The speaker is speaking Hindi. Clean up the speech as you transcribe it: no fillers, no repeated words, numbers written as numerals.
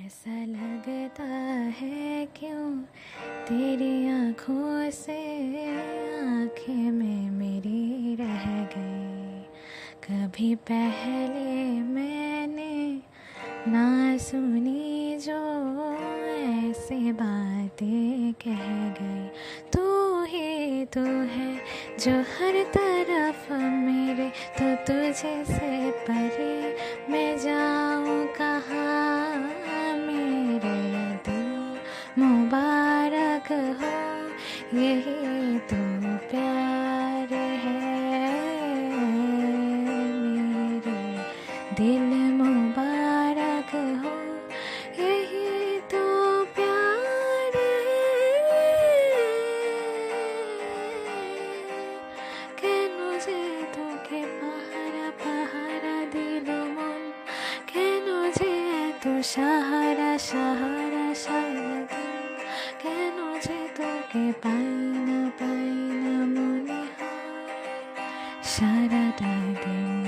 ऐसा लगता है क्यों तेरी आँखों से आँखें में मेरी रह गई। कभी पहले मैंने ना सुनी जो ऐसे बातें कह गई। तू ही तो है जो हर तरफ मेरे, तो तुझे से परे मैं जाऊँ कहाँ। मेरे दिल मुबारक हो, यही तो प्यार है। मेरे दिल मुबारक हो, यही तो प्यार है। কেন যে তোকে পাহারা পাহারা দিল মন, কেন যে এত সাহারা সাহারা সারাদিন, কেন যে তোকে পাই না মনে হয় সারাটা দিন।